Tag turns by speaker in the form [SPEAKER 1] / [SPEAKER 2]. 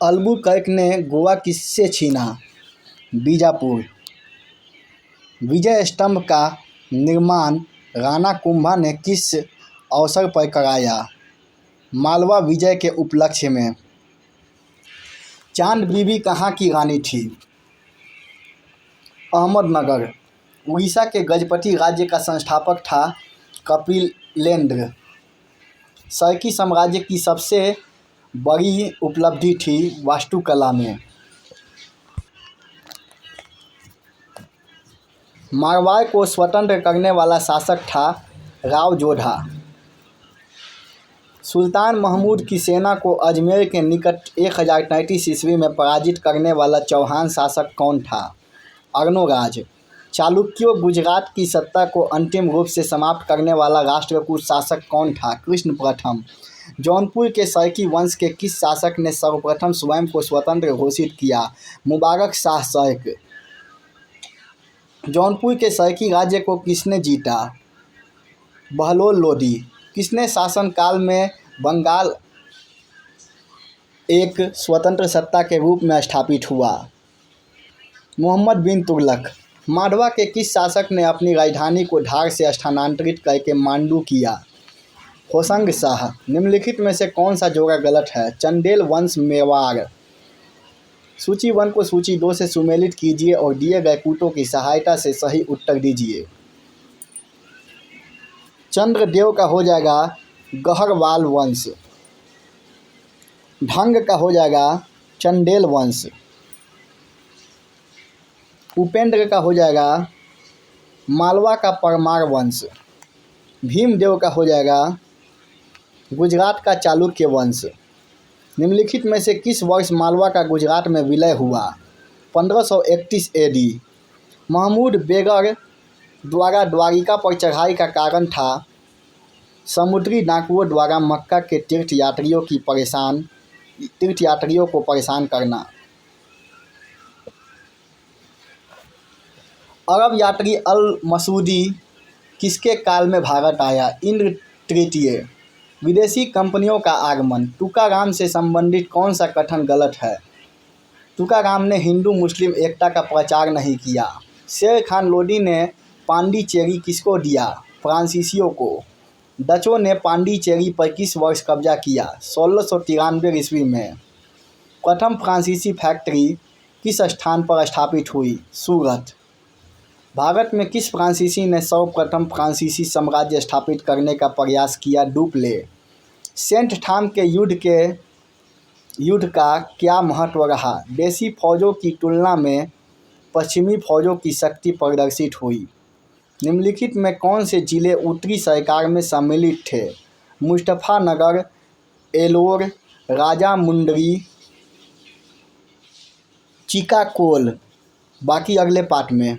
[SPEAKER 1] Albuquerque ने गोवा किससे छीना? बीजापुर। विजय स्तंभ का निर्माण राणा कुंभा ने किस अवसर पर कराया? मालवा विजय के उपलक्ष्य में। चांद बीबी कहाँ की रानी थी? अहमदनगर। उड़ीसा के गजपति राज्य का संस्थापक था कपिलेंद्र। सरकी साम्राज्य की सबसे बड़ी उपलब्धि थी वास्तुकला में। मारवाड़ को स्वतंत्र करने वाला शासक था राव जोधा। सुल्तान महमूद की सेना को अजमेर के निकट 1033 ईस्वी में पराजित करने वाला चौहान शासक कौन था? अर्णोराज। चालुक्यों गुजरात की सत्ता को अंतिम रूप से समाप्त करने वाला राष्ट्रकूट शासक कौन था? कृष्ण प्रथम। जौनपुर के सरकी वंश के किस शासक ने सर्वप्रथम स्वयं को स्वतंत्र घोषित किया? मुबारक शाह सर्क। जौनपुर के सरकी राज्य को किसने जीता? बहलोल लोदी। किसने शासनकाल में बंगाल एक स्वतंत्र सत्ता के रूप में स्थापित हुआ? मोहम्मद बिन तुगलक। मांडवा के किस शासक ने अपनी राजधानी को धार से स्थानांतरित करके मांडू किया? होशंग शाह। निम्नलिखित में से कौन सा जोड़ा गलत है? चंदेल वंश मेवाड़। सूची 1 को सूची 2 से सुमेलित कीजिए और दिए गए कूटों की सहायता से सही उत्तर दीजिए। चंद्रदेव का हो जाएगा गहरवाल वंश। ढंग का हो जाएगा चंदेल वंश। उपेंद्र का हो जाएगा मालवा का परमार वंश। भीमदेव का हो जाएगा गुजरात का चालुक्य वंश। निम्नलिखित में से किस वर्ष मालवा का गुजरात में विलय हुआ? 1531 AD। महमूद बेगर द्वारा द्वारिका पर चढ़ाई का कारण था समुद्री डाकुओं द्वारा मक्का के तीर्थयात्रियों को परेशान करना। अरब यात्री अल मसूदी किसके काल में भारत आया? इंद्र तृतीय। विदेशी कंपनियों का आगमन। तुकाराम से संबंधित कौन सा कथन गलत है? तुकाराम ने हिंदू मुस्लिम एकता का प्रचार नहीं किया। शेर खान लोदी ने पांडिचेरी किसको दिया? फ्रांसीसियों को। डचों ने पांडिचेरी पर किस वर्ष कब्जा किया? 1693 ईस्वी में। प्रथम फ्रांसीसी फैक्ट्री किस स्थान पर स्थापित हुई? सूरत। भारत में किस फ्रांसीसी ने सर्वप्रथम फ्रांसीसी साम्राज्य स्थापित करने का प्रयास किया? डुप्ले। सेंट थॉम के युद्ध का क्या महत्व रहा? देसी फौजों की तुलना में पश्चिमी फौजों की शक्ति प्रदर्शित हुई। निम्नलिखित में कौन से जिले उत्तरी सरकार में सम्मिलित थे? मुजफ्फरनगर, एलोर, राजामुंडरी, चिकागोल। बाकी अगले पार्ट में।